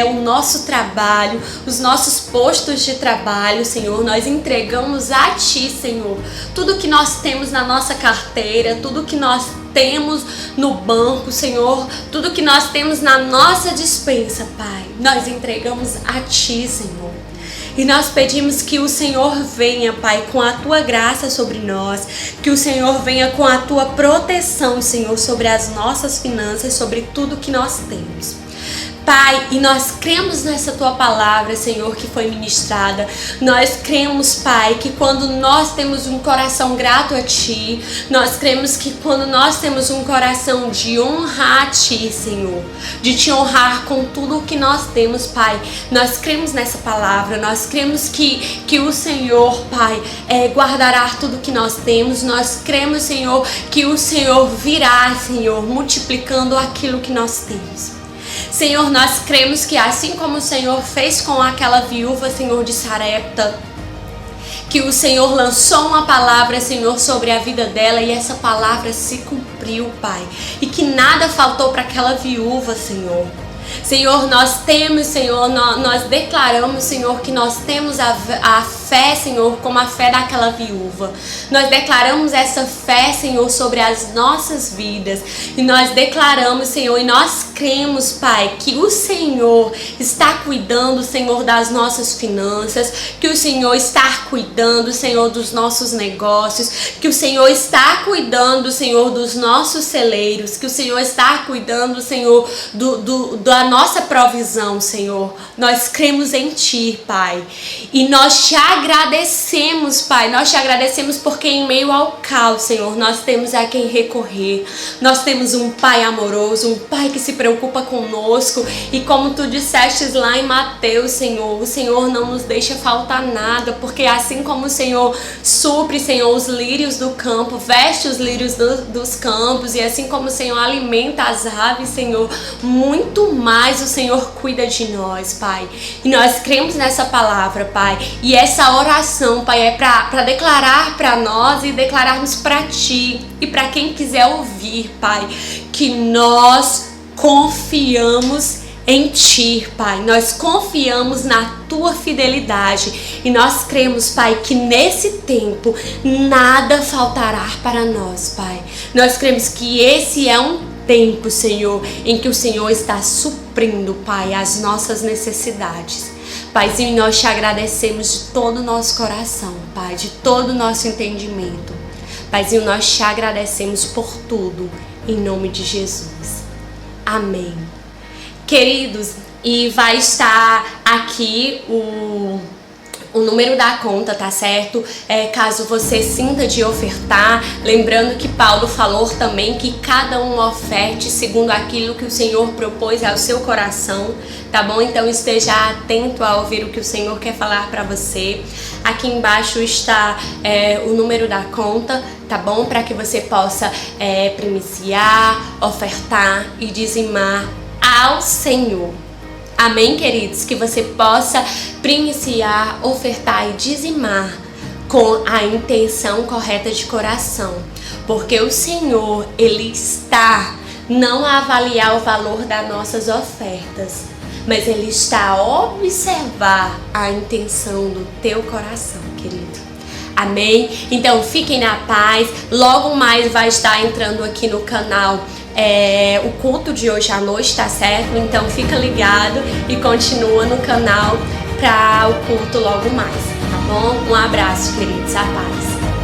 o nosso trabalho, os nossos postos de trabalho, Senhor, nós entregamos a Ti, Senhor, tudo que nós temos na nossa carteira, tudo que nós temos no banco, Senhor, tudo que nós temos na nossa despensa, Pai, nós entregamos a Ti, Senhor. E nós pedimos que o Senhor venha, Pai, com a Tua graça sobre nós, que o Senhor venha com a Tua proteção, Senhor, sobre as nossas finanças, sobre tudo que nós temos. Pai, e nós cremos nessa Tua palavra, Senhor, que foi ministrada. Nós cremos, Pai, que quando nós temos um coração grato a Ti, nós cremos que quando nós temos um coração de honrar a Ti, Senhor, de Te honrar com tudo o que nós temos, Pai, nós cremos nessa palavra, nós cremos que o Senhor, Pai, guardará tudo que nós temos, nós cremos, Senhor, que o Senhor virá, Senhor, multiplicando aquilo que nós temos. Senhor, nós cremos que assim como o Senhor fez com aquela viúva, Senhor, de Sarepta, que o Senhor lançou uma palavra, Senhor, sobre a vida dela e essa palavra se cumpriu, Pai. E que nada faltou para aquela viúva, Senhor. Senhor, nós temos, Senhor, nós declaramos, Senhor, que nós temos a fé, Senhor, como a fé daquela viúva. Nós declaramos essa fé, Senhor, sobre as nossas vidas. E nós declaramos, Senhor, e nós cremos, Pai, que o Senhor está cuidando, Senhor, das nossas finanças, que o Senhor está cuidando, Senhor, dos nossos negócios, que o Senhor está cuidando, Senhor, dos nossos celeiros, que o Senhor está cuidando, Senhor, da nossa provisão, Senhor. Nós cremos em Ti, Pai. E nós te agradecemos, Pai. Nós te agradecemos porque em meio ao caos, Senhor, nós temos a quem recorrer. Nós temos um Pai amoroso, um Pai que se preocupa conosco. E como Tu disseste lá em Mateus, Senhor, o Senhor não nos deixa faltar nada, porque assim como o Senhor supre, Senhor, os lírios do campo, veste os lírios dos campos, e assim como o Senhor alimenta as aves, Senhor, muito mais o Senhor cuida de nós, Pai. E nós cremos nessa palavra, Pai. E essa oração, Pai, é para declarar para nós e declararmos para Ti e para quem quiser ouvir, Pai, que nós confiamos em Ti, Pai. Nós confiamos na Tua fidelidade e nós cremos, Pai, que nesse tempo nada faltará para nós, Pai. Nós cremos que esse é um tempo, Senhor, em que o Senhor está suprindo, Pai, as nossas necessidades. Paizinho, nós Te agradecemos de todo o nosso coração, Pai, de todo o nosso entendimento. Paizinho, nós Te agradecemos por tudo, em nome de Jesus. Amém. Queridos, e vai estar aqui o número da conta, tá certo? Caso você sinta de ofertar, lembrando que Paulo falou também que cada um oferte segundo aquilo que o Senhor propôs ao seu coração, tá bom? Então esteja atento a ouvir o que o Senhor quer falar para você. Aqui embaixo está o número da conta, tá bom? Para que você possa primiciar, ofertar e dizimar ao Senhor. Amém, queridos? Que você possa primiciar, ofertar e dizimar com a intenção correta de coração. Porque o Senhor, Ele está não a avaliar o valor das nossas ofertas, mas Ele está a observar a intenção do teu coração, querido. Amém? Então fiquem na paz. Logo mais vai estar entrando aqui no canal o culto de hoje à noite, tá certo? Então fica ligado e continua no canal para o culto logo mais, tá bom? Um abraço, queridos, a paz.